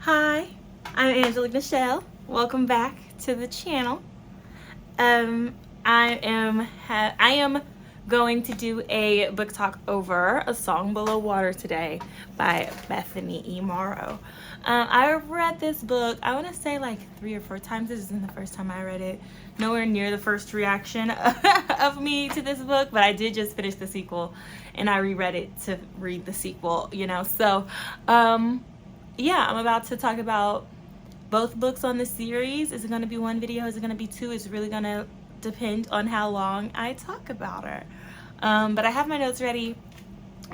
Hi, I'm Angelique Michelle. Welcome back to the channel. I am going to do a book talk over A Song Below Water today by Bethany E. Morrow. I read this book, I want to say like 3 or 4 times. This isn't the first time I read it. Nowhere near the first reaction of me to this book, but I did just finish the sequel and I reread it to read the sequel, you know. So, yeah, I'm about to talk about both books on the series. Is it going to be one video? Is it going to be 2? It's really going to depend on how long I talk about her. But I have my notes ready.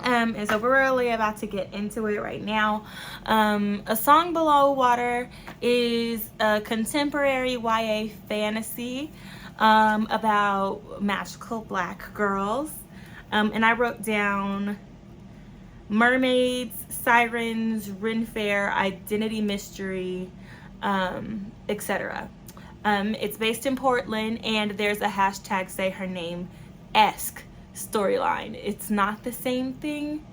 And so we're really about to get into it right now. A Song Below Water is a contemporary YA fantasy about magical black girls. And I wrote down mermaids, sirens, Ren Fair, identity mystery, etc. It's based in Portland, and there's a hashtag say her name-esque storyline. It's not the same thing,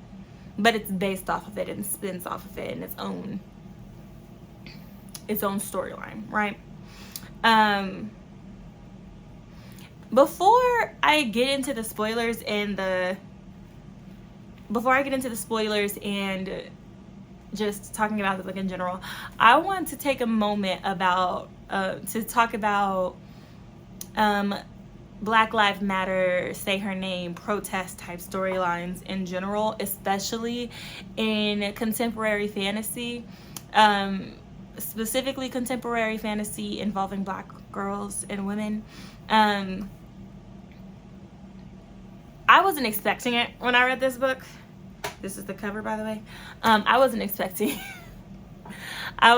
but it's based off of it and spins off of it in its own storyline, right? Before I get into the spoilers and just talking about the book in general, I want to take a moment to talk about Black Lives Matter, say her name, protest type storylines in general, especially in contemporary fantasy, specifically contemporary fantasy involving black girls and women. I wasn't expecting it when I read this book. This is the cover, by the way. I wasn't expecting a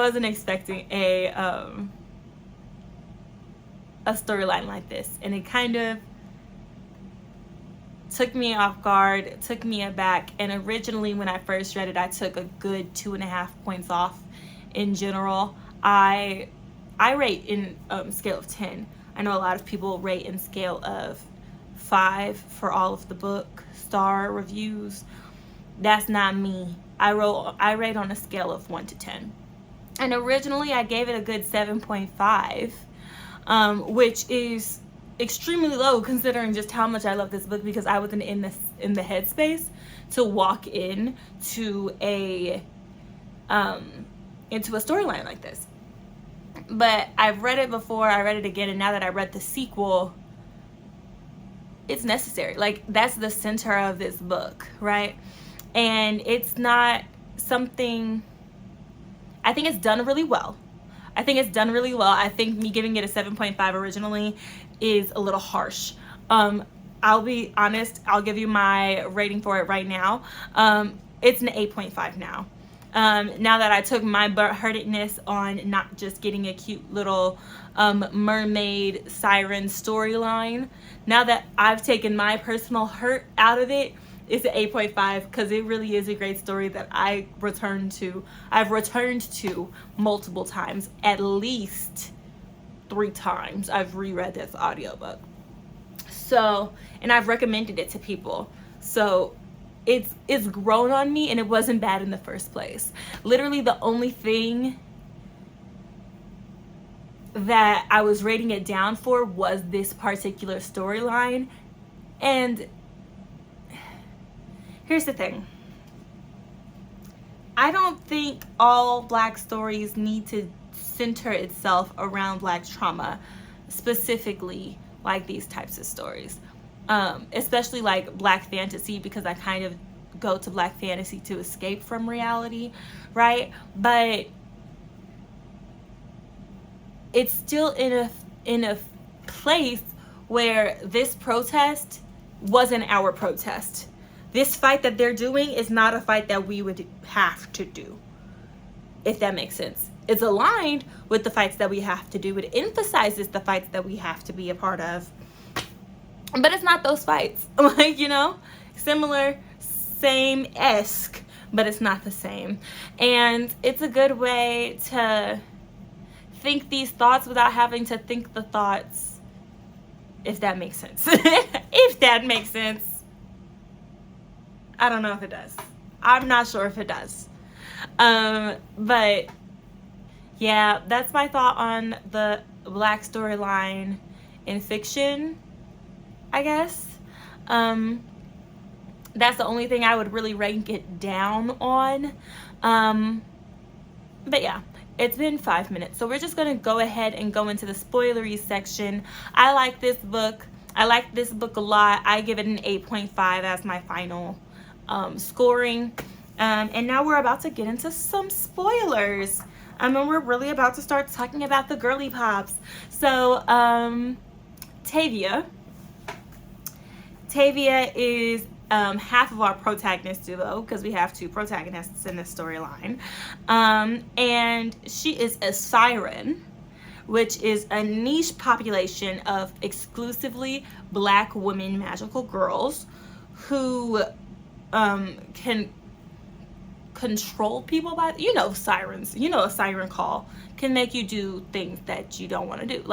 storyline like this, and it kind of took me off guard, took me aback. And originally when I first read it, I took a good 2.5 points off in general. I rate in scale of 10. I know a lot of people rate in scale of 5 for all of the book star reviews. That's not me. I rate on a scale of 1 to 10. And originally I gave it a good 7.5, which is extremely low considering just how much I love this book, because I wasn't in the headspace to walk into a storyline like this. But I've read it before, I read it again, and now that I read the sequel, it's necessary. Like, that's the center of this book, right? And it's not something, I think it's done really well. I think me giving it a 7.5 originally is a little harsh. I'll be honest, I'll give you my rating for it right now. It's an 8.5 now. Now that I took my heartedness on not just getting a cute little mermaid siren storyline, now that I've taken my personal hurt out of it, it's an 8.5, because it really is a great story that I've returned to multiple times. At least 3 times I've reread this audiobook. So, and I've recommended it to people. So it's grown on me, and it wasn't bad in the first place. Literally the only thing that I was rating it down for was this particular storyline. And here's the thing. I don't think all black stories need to center itself around black trauma, specifically like these types of stories. Especially like black fantasy, because I kind of go to black fantasy to escape from reality, right? But it's still in a place where this protest wasn't our protest. This fight that they're doing is not a fight that we would have to do, if that makes sense. It's aligned with the fights that we have to do. It emphasizes the fights that we have to be a part of. But it's not those fights. Like, you know, similar, same-esque, but it's not the same. And it's a good way to think these thoughts without having to think the thoughts, if that makes sense. If that makes sense. I don't know if it does. I'm not sure if it does. But Yeah, that's my thought on the black storyline in fiction, I guess. Um, that's the only thing I would really rank it down on. But yeah, it's been 5 minutes, so we're just gonna go ahead and go into the spoilery section. I like this book. I like this book a lot. I give it an 8.5 as my final scoring. And now we're about to get into some spoilers. And we're really about to start talking about the girly pops. So, Tavia is half of our protagonist duo, because we have 2 protagonists in this storyline. And she is a siren, which is a niche population of exclusively black women magical girls who can control people by, sirens. A siren call can make you do things that you don't want to do,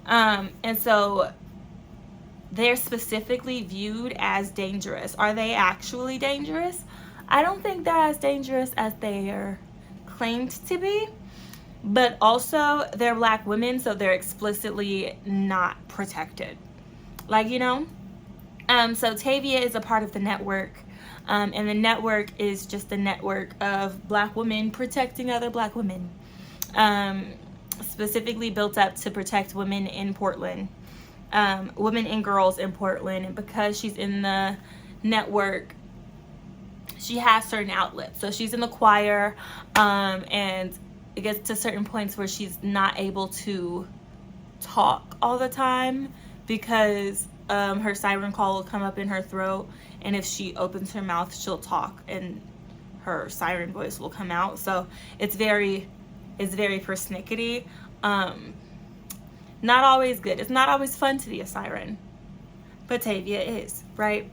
and so they're specifically viewed as dangerous. Are they actually dangerous? I don't think they're as dangerous as they are claimed to be, but also they're black women, so they're explicitly not protected. So Tavia is a part of the network, and the network is just a network of black women protecting other black women, specifically built up to protect women in Portland, women and girls in Portland. And because she's in the network, she has certain outlets. So she's in the choir, and it gets to certain points where she's not able to talk all the time because her siren call will come up in her throat, and if she opens her mouth, she'll talk and her siren voice will come out. So it's very persnickety. Not always good. It's not always fun to be a siren, but Tavia is, right?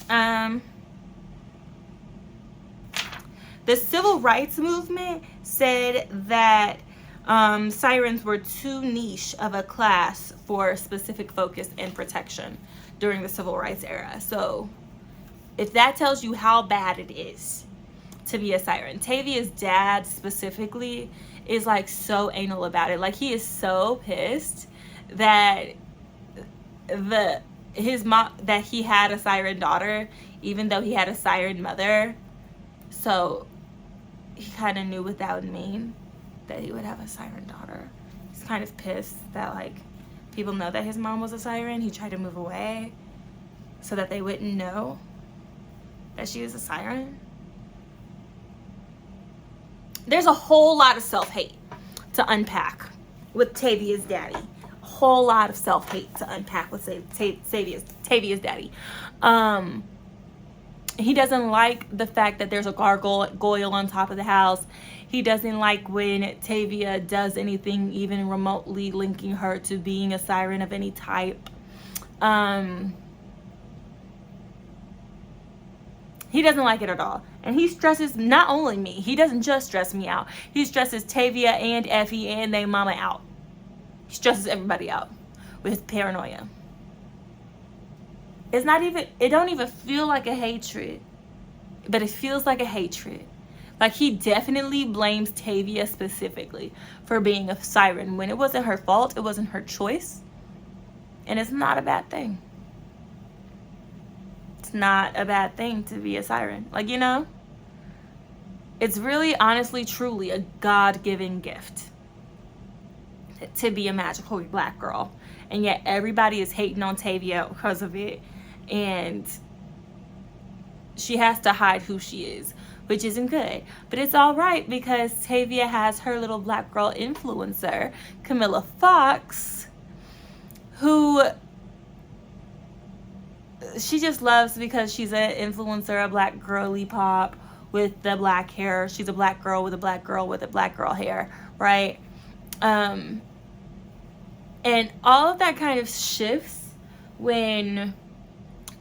The civil rights movement said that sirens were too niche of a class for specific focus and protection during the civil rights era. So if that tells you how bad it is to be a siren, Tavia's dad specifically is so anal about it. He is so pissed that his mom, that he had a siren daughter, even though he had a siren mother. So he kind of knew what that would mean, that he would have a siren daughter. He's kind of pissed that people know that his mom was a siren. He tried to move away so that they wouldn't know that she was a siren. There's a whole lot of self-hate to unpack with Tavia's daddy. A whole lot of self-hate to unpack with Tavia's daddy. He doesn't like the fact that there's a gargoyle on top of the house. He doesn't like when Tavia does anything even remotely linking her to being a siren of any type. He doesn't like it at all. And he stresses not only me. He doesn't just stress me out. He stresses Tavia and Effie and their mama out. He stresses everybody out with his paranoia. It don't even feel like a hatred, but it feels like a hatred. He definitely blames Tavia specifically for being a siren when it wasn't her fault, it wasn't her choice. And it's not a bad thing. It's not a bad thing to be a siren. It's really, honestly, truly a God-given gift to be a magical black girl. And yet everybody is hating on Tavia because of it. And she has to hide who she is, which isn't good. But it's all right because Tavia has her little black girl influencer, Camilla Fox, who she just loves because she's an influencer, a black girly pop with the black hair. She's a black girl with a black girl with a black girl hair, right? And all of that kind of shifts when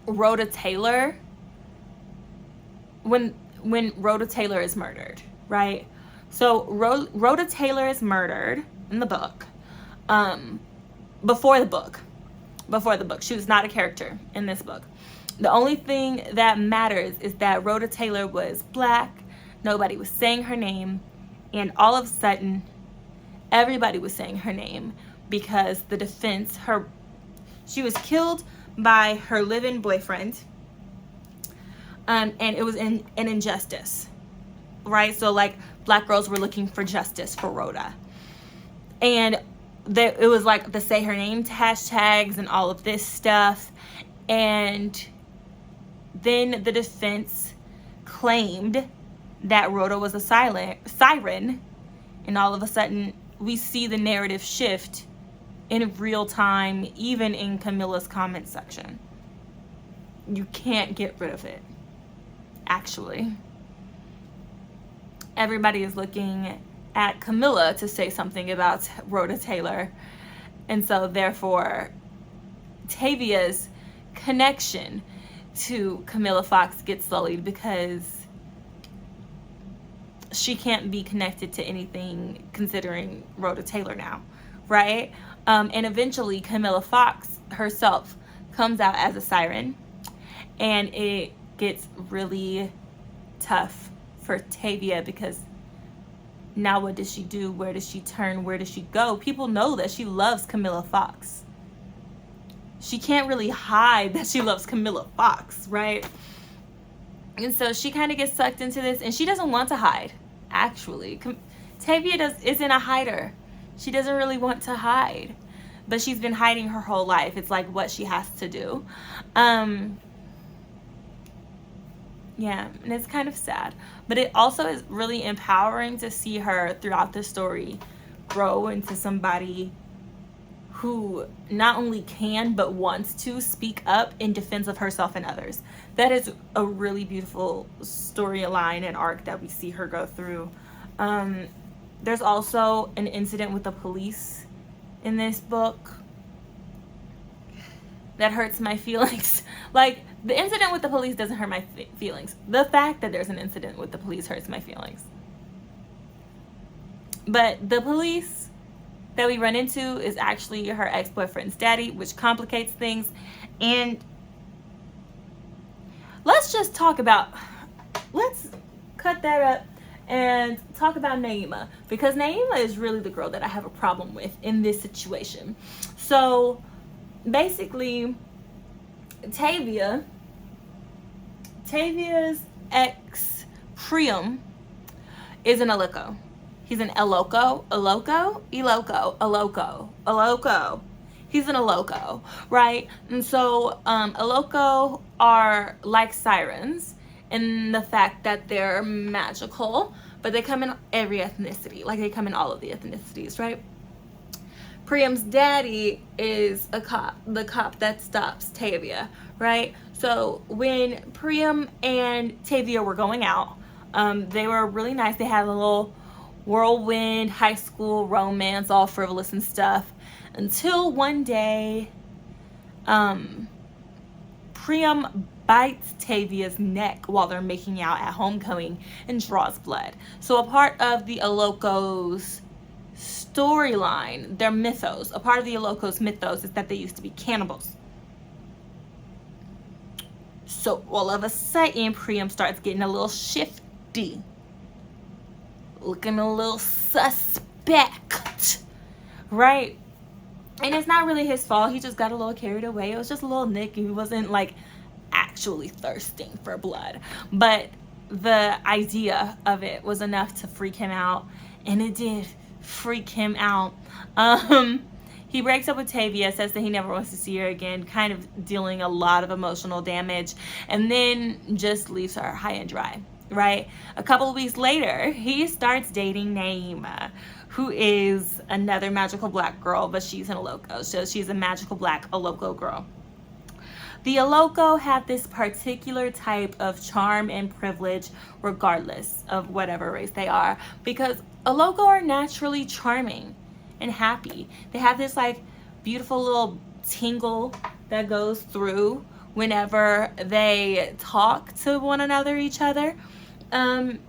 Rhoda Taylor is murdered, right? So Rhoda Taylor is murdered in the book. Before the book. She was not a character in this book. The only thing that matters is that Rhoda Taylor was black. Nobody was saying her name. And all of a sudden, everybody was saying her name because the defense, she was killed by her live-in boyfriend, and it was an injustice, right? So like black girls were looking for justice for Rhoda, and it was like the say her name hashtags and all of this stuff. And then the defense claimed that Rhoda was a siren, and all of a sudden we see the narrative shift in real time, even in Camilla's comment section. You can't get rid of it, actually. Everybody is looking at Camilla to say something about Rhoda Taylor, and so therefore Tavia's connection to Camilla Fox gets sullied because she can't be connected to anything considering Rhoda Taylor now, right? And eventually Camilla Fox herself comes out as a siren, and it gets really tough for Tavia because now what does she do? Where does she turn? Where does she go? People know that she loves Camilla Fox. She can't really hide that she loves Camilla Fox, right? And so she kind of gets sucked into this, and she doesn't want to hide, actually. Tavia isn't a hider. She doesn't really want to hide, but she's been hiding her whole life. It's like what she has to do. Yeah, and it's kind of sad, but it also is really empowering to see her throughout the story grow into somebody who not only can but wants to speak up in defense of herself and others. That is a really beautiful storyline and arc that we see her go through. There's also an incident with the police in this book that hurts my feelings. Like, the incident with the police doesn't hurt my feelings. The fact that there's an incident with the police hurts my feelings. But the police that we run into is actually her ex-boyfriend's daddy, which complicates things. And let's cut that up and talk about Naima, because Naima is really the girl that I have a problem with in this situation. So basically, Tavia's ex Priam is an Aloko. He's an Aloko. He's an Aloko, right? And so Aloko are like sirens in the fact that they're magical, but they come in every ethnicity. Like, they come in all of the ethnicities, right? Priam's daddy is a cop, the cop that stops Tavia, right? So when Priam and Tavia were going out, they were really nice. They had a little whirlwind high school romance, all frivolous and stuff, until one day Priam bites Tavia's neck while they're making out at homecoming and draws blood. So a part of the Aloko's storyline, their mythos, a part of the Aloko's mythos is that they used to be cannibals. So all of a sudden Priam starts getting a little shifty, looking a little suspect, right? And it's not really his fault. He just got a little carried away. It was just a little nick. He wasn't like actually thirsting for blood, but the idea of it was enough to freak him out, and it did freak him out. He breaks up with Tavia, says that he never wants to see her again, kind of dealing a lot of emotional damage, and then just leaves her high and dry, right? A couple of weeks later, he starts dating Naima, who is another magical black girl, but she's an Aloko. So she's a magical black Aloko girl. The Aloko have this particular type of charm and privilege regardless of whatever race they are, because Aloko are naturally charming and happy. They have this like beautiful little tingle that goes through whenever they talk to one another, each other. And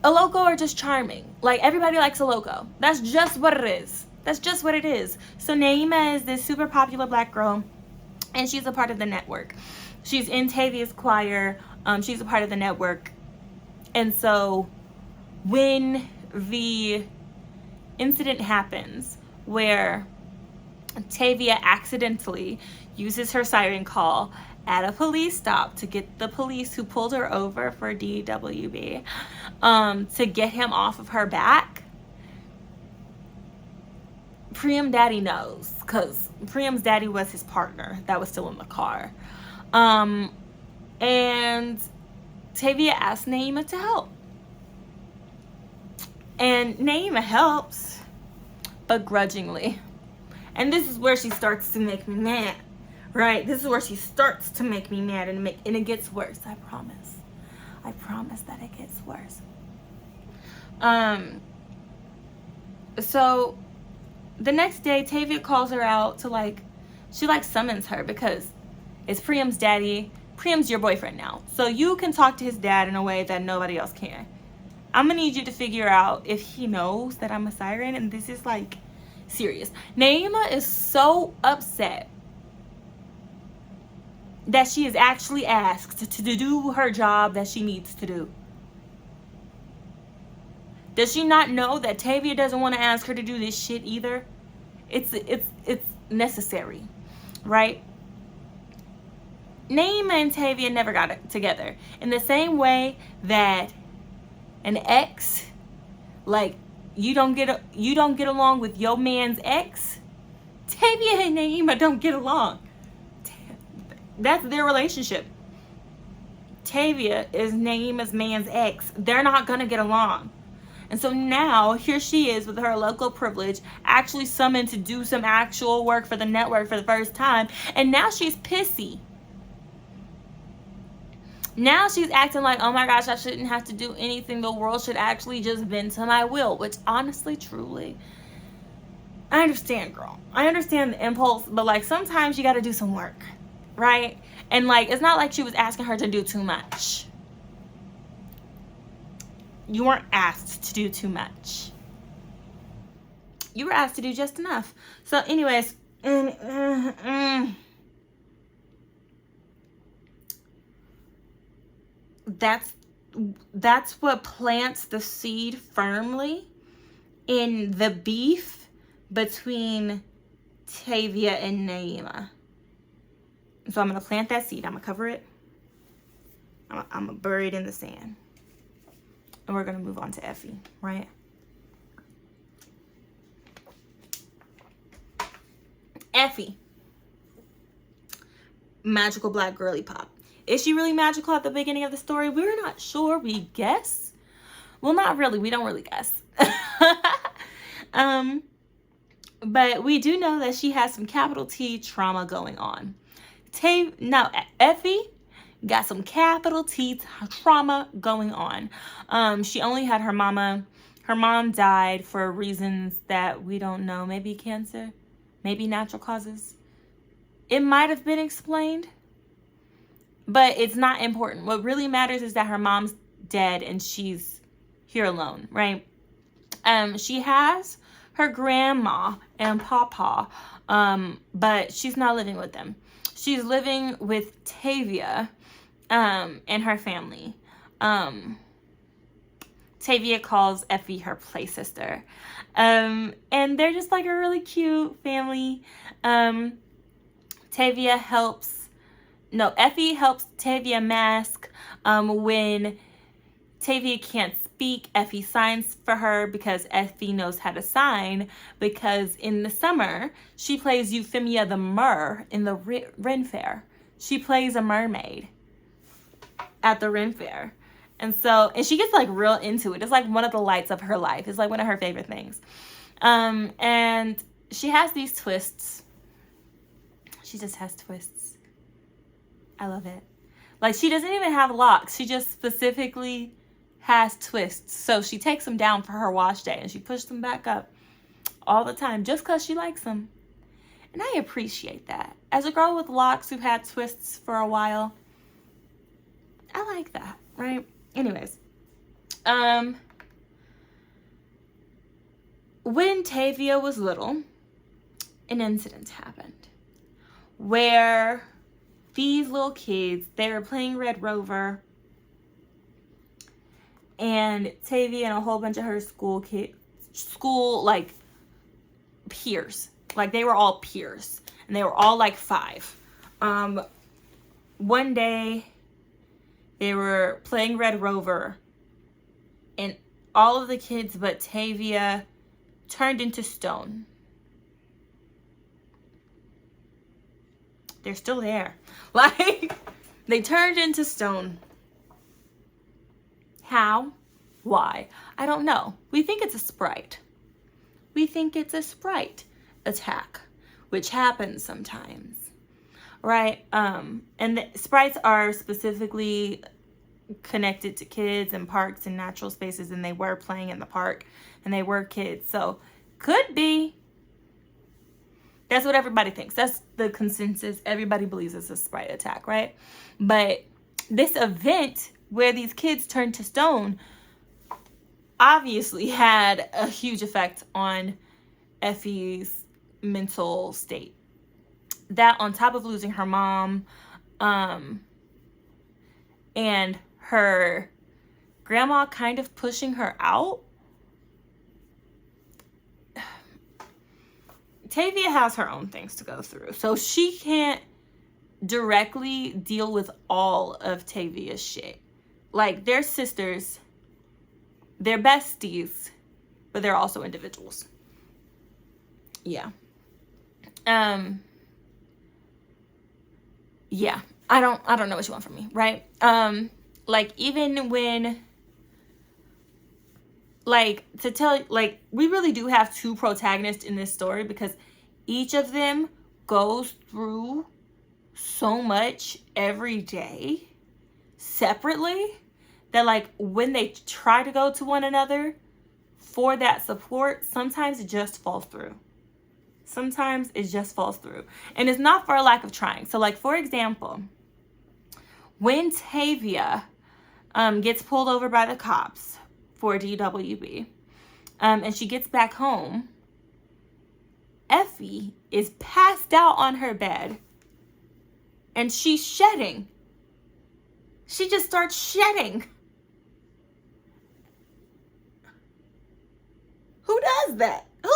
Aloko are just charming. Like, everybody likes Aloko. That's just what it is. That's just what it is. So Naima is this super popular black girl, and she's a part of the network. She's in Tavia's choir. She's a part of the network. And so when the incident happens where Tavia accidentally uses her siren call at a police stop to get the police who pulled her over for DWB to get him off of her back, Priam daddy knows, because Priam's daddy was his partner that was still in the car. And Tavia asked Naima to help. And Naima helps, but grudgingly. And this is where she starts to make me mad, right? This is where she starts to make me mad, and it gets worse. I promise. I promise that it gets worse. So the next day, Tavia calls her out to she summons her because it's Priam's daddy. Priam's your boyfriend now. So you can talk to his dad in a way that nobody else can. I'm gonna need you to figure out if he knows that I'm a siren, and this is serious. Naima is so upset that she is actually asked to do her job that she needs to do. Does she not know that Tavia doesn't want to ask her to do this shit either? It's necessary, right? Naima and Tavia never got it together. In the same way that an ex, you don't get along with your man's ex, Tavia and Naima don't get along. That's their relationship. Tavia is Naima's man's ex. They're not gonna get along. And so now, here she is with her local privilege, actually summoned to do some actual work for the network for the first time, and now she's pissy. Now she's acting like, oh my gosh, I shouldn't have to do anything. The world should actually just bend to my will, which honestly, truly, I understand, girl. I understand the impulse, but sometimes you gotta do some work, right? And it's not like she was asking her to do too much. You weren't asked to do too much. You were asked to do just enough. So anyways, that's what plants the seed firmly in the beef between Tavia and Naima. So I'm going to plant that seed. I'm going to cover it. I'm going to bury it in the sand. And we're going to move on to Effie, right? Effie. Magical black girly pop. Is she really magical at the beginning of the story? We're not sure. We guess. Well, not really. We don't really guess. But we do know that she has some capital T trauma going on. Effie got some capital T trauma going on. She only had her mama. Her mom died for reasons that we don't know. Maybe cancer, maybe natural causes. It might have been explained, but it's not important. What really matters is that her mom's dead and she's here alone, right? She has her grandma and papa, but she's not living with them. She's living with Tavia and her family. Tavia calls Effie her play sister. And they're just a really cute family. Effie helps Tavia mask. When Tavia can't speak, Effie signs for her because Effie knows how to sign, because in the summer, she plays Euphemia the Mer in the Ren Fair. She plays a mermaid at the Ren Fair. And she gets real into it. It's one of the lights of her life. It's one of her favorite things. And she has these twists. She just has twists. I love it. She doesn't even have locks. She just specifically has twists. So she takes them down for her wash day and she pushes them back up all the time just because she likes them. And I appreciate that. As a girl with locks who had twists for a while, I like that, right? Anyways, when Tavia was little, an incident happened where these little kids, they were playing Red Rover, and Tavia and a whole bunch of her school like peers. Like they were all peers, and they were all like 5. One day they were playing Red Rover, and all of the kids but Tavia turned into stone. They're still there. Like, they turned into stone. How? Why? I don't know. We think it's a sprite. We think it's a sprite attack, which happens sometimes, right? And the sprites are specifically connected to kids and parks and natural spaces, and they were playing in the park, and they were kids, so could be. That's what everybody thinks. That's the consensus. Everybody believes it's a sprite attack, right? But this event where these kids turned to stone obviously had a huge effect on Effie's mental state. That, on top of losing her mom, and her grandma kind of pushing her out, Tavia has her own things to go through. So she can't directly deal with all of Tavia's shit. Like, they're sisters, they're besties, but they're also individuals. Yeah. Yeah. I don't know what you want from me, right? Like, even when, like, to tell, like, we really do have 2 protagonists in this story, because each of them goes through so much every day separately that, like, when they try to go to one another for that support, sometimes it just falls through. Sometimes it just falls through. And it's not for a lack of trying. So, like, for example, when Tavia gets pulled over by the cops for DWB, and she gets back home, Effie is passed out on her bed, and she's shedding. She just starts shedding. Who does that? Who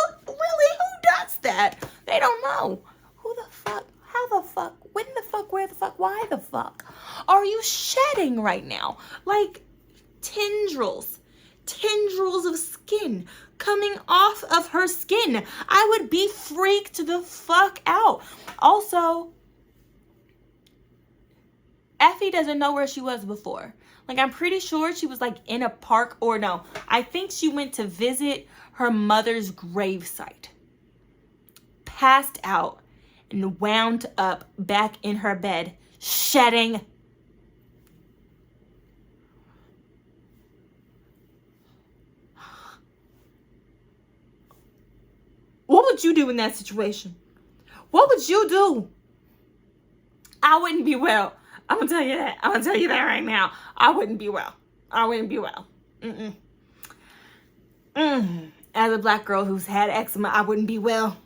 does that? They don't know. Who the fuck? How the fuck? When the fuck? Where the fuck? Why the fuck are you shedding right now? Like, tendrils of skin coming off of her skin. I would be freaked the fuck out. Also, Effie doesn't know where she was before. Like, I'm pretty sure she was, like, in a park, or no, I think she went to visit her mother's gravesite. Passed out and wound up back in her bed, shedding. What would you do in that situation? What would you do? I wouldn't be well. I'm going to tell you that. I'm going to tell you that right now. I wouldn't be well. I wouldn't be well. As a black girl who's had eczema, I wouldn't be well.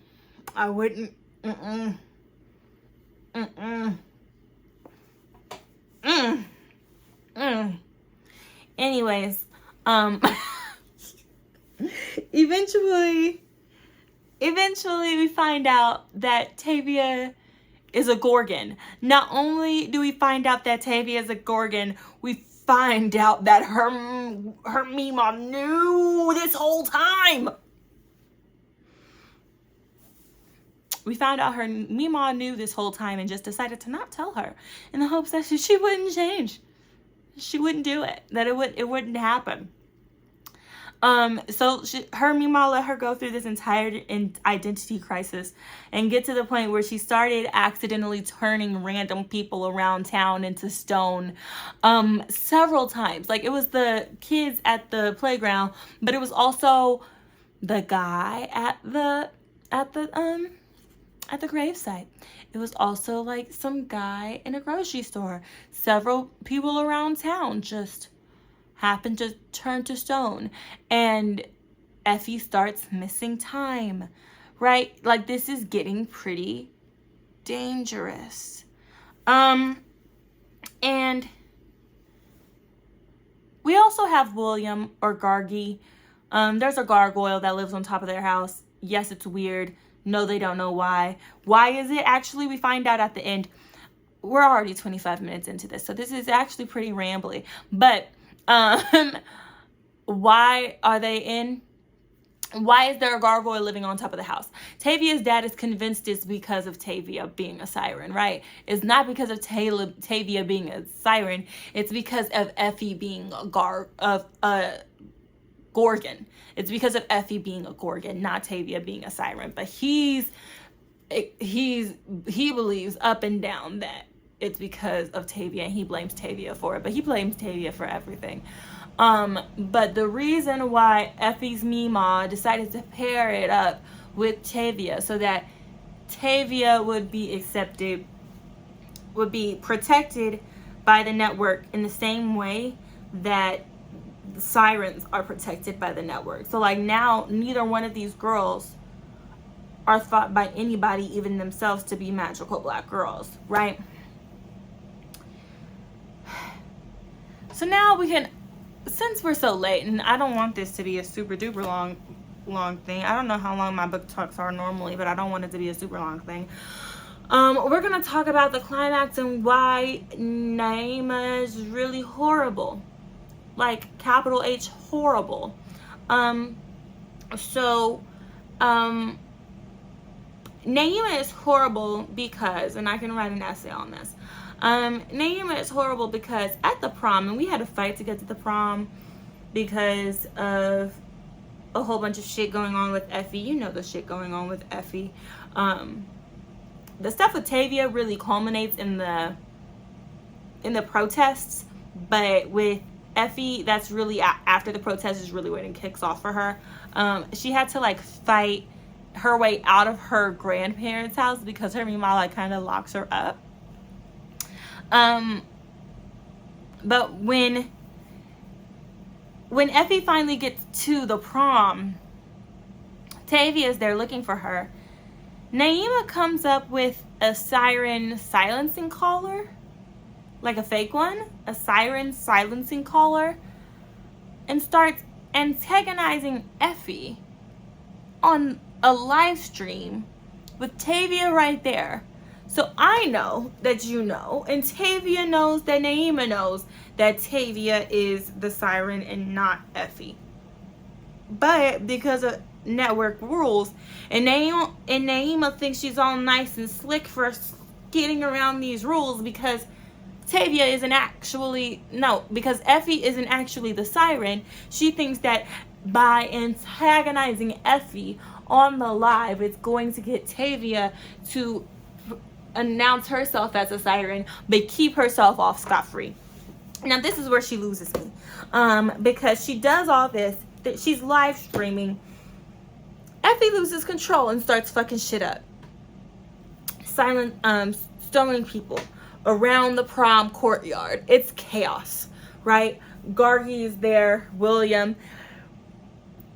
I wouldn't. Anyways, eventually we find out that Tavia is a Gorgon. Not only do we find out that Tavia is a Gorgon, we find out that her Mima knew this whole time. We found out her Mima knew this whole time and just decided to not tell her, in the hopes that she wouldn't change. She wouldn't do it. That it wouldn't happen. So her Mima let her go through this entire identity crisis and get to the point where she started accidentally turning random people around town into stone, several times. Like, it was the kids at the playground, but it was also the guy at the gravesite. It was also, like, some guy in a grocery store. Several people around town just happened to turn to stone, and Effie starts missing time, right? Like, this is getting pretty dangerous. And We also have William or Gargi. There's a gargoyle that lives on top of their house. Yes, it's weird. No, they don't know why. Why is it? Actually, we find out at the end. We're already 25 minutes into this, so this is actually pretty rambly. But why are they in? Why is there a gargoyle living on top of the house? Tavia's dad is convinced it's because of Tavia being a siren, right? It's not because of Tavia being a siren. It's because of Effie being a Gorgon. It's because of Effie being a Gorgon, not Tavia being a siren. But he believes up and down that it's because of Tavia, and he blames Tavia for it. But he blames Tavia for everything. But the reason why Effie's Mima decided to pair it up with Tavia so that Tavia would be protected by the network in the same way that the sirens are protected by the network. So like now, neither one of these girls are thought by anybody, even themselves, to be magical black girls, right? So now we can, since we're so late, and I don't want this to be a super duper long thing. I don't know how long my book talks are normally, but I don't want it to be a super long thing. We're gonna talk about the climax and why Naima is really horrible, like capital H horrible. Naima is horrible because, and I can write an essay on this. Naima is horrible because at the prom, and we had a fight to get to the prom because of a whole bunch of shit going on with Effie. You know the shit going on with Effie. The stuff with Tavia really culminates in the protests, but with Effie, that's really after the protest is really when it kicks off for her. She had to like fight her way out of her grandparents' house because her mama like kind of locks her up. But when Effie finally gets to the prom, Tavia is there looking for her. Naima comes up with a siren silencing collar, like a fake one, a siren silencing collar, and starts antagonizing Effie on a live stream with Tavia right there. So I know that you know, and Tavia knows that Naima knows that Tavia is the siren and not Effie. But because of network rules, and Naima thinks she's all nice and slick for getting around these rules because Tavia isn't actually, because Effie isn't actually the siren. She thinks that by antagonizing Effie on the live, it's going to get Tavia to announce herself as a siren, but keep herself off scot-free. Now this is where she loses me, because she does all this, that she's live streaming. Effie loses control and starts fucking shit up, stoning people around the prom courtyard. It's chaos, right? Gargi is there, William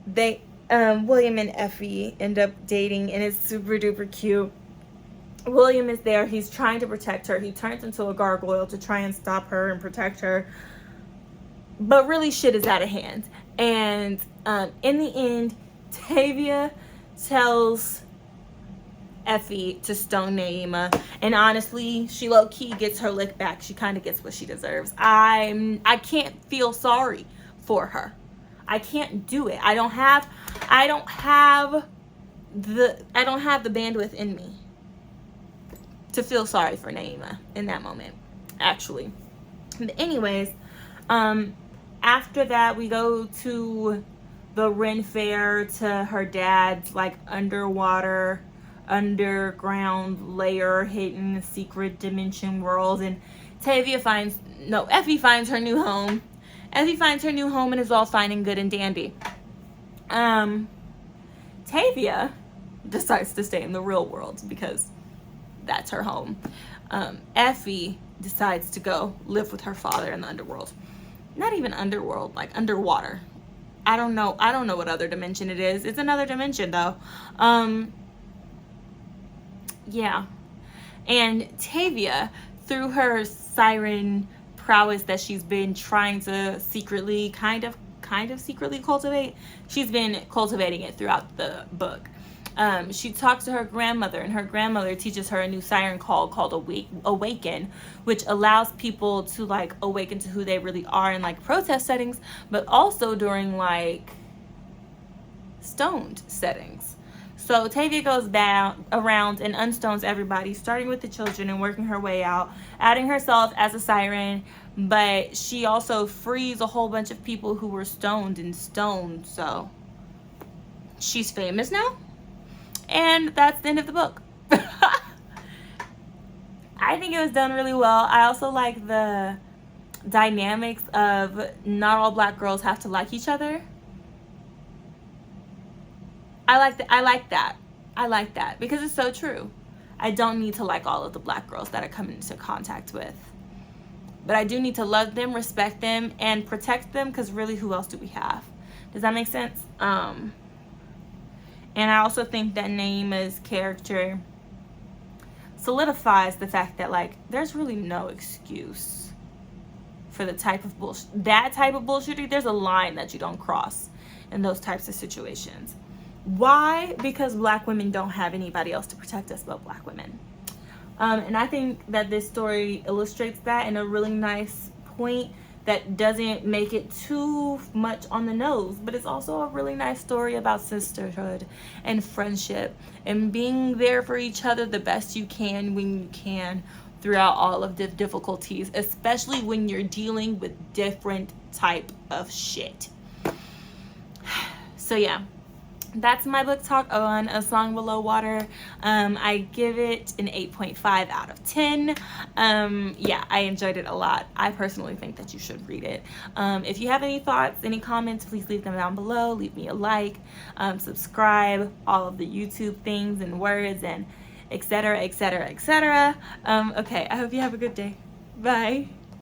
and Effie end up dating, and it's super duper cute. William is there. He's trying to protect her. He turns into a gargoyle to try and stop her and protect her. But really, shit is out of hand. And in the end, Tavia tells Effie to stone Naima. And honestly, she low-key gets her lick back. She kind of gets what she deserves. I can't feel sorry for her. I can't do it. I don't have the bandwidth in me to feel sorry for Naima in that moment, actually. But anyways, after that, we go to the Ren Fair, to her dad's like underground layer, hidden secret dimension world, and Effie finds her new home. Effie finds her new home and is all fine and good and dandy. Tavia decides to stay in the real world because that's her home. Effie decides to go live with her father in the underworld. Not even underworld, like underwater. I don't know what other dimension it is. It's another dimension though. Yeah. And Tavia, through her siren prowess that she's been trying to secretly kind of secretly cultivate. She's been cultivating it throughout the book. She talks to her grandmother, and her grandmother teaches her a new siren call called Awaken, which allows people to like awaken to who they really are in like protest settings, but also during like stoned settings. So Tavia goes down around and unstones everybody, starting with the children and working her way out, adding herself as a siren, but she also frees a whole bunch of people who were stoned and stoned. So she's famous now. And that's the end of the book. I think it was done really well. I also like the dynamics of not all black girls have to like each other. I like that because it's so true. I don't need to like all of the black girls that I come into contact with, but I do need to love them, respect them, and protect them, because really, who else do we have? Does that make sense? And I also think that Naima's character solidifies the fact that like there's really no excuse for the type of bullshit, that type of bullshittery. There's a line that you don't cross in those types of situations. Why? Because black women don't have anybody else to protect us but black women. And I think that this story illustrates that in a really nice point that doesn't make it too much on the nose, but it's also a really nice story about sisterhood and friendship and being there for each other the best you can when you can throughout all of the difficulties, especially when you're dealing with different type of shit. So yeah, that's my book talk on A Song Below Water. I give it an 8.5 out of 10. Yeah, I enjoyed it a lot. I personally think that you should read it. If you have any thoughts, any comments, please leave them down below. Leave me a like, subscribe, all of the YouTube things and words, and etc, etc, etc. Okay, I hope you have a good day. Bye.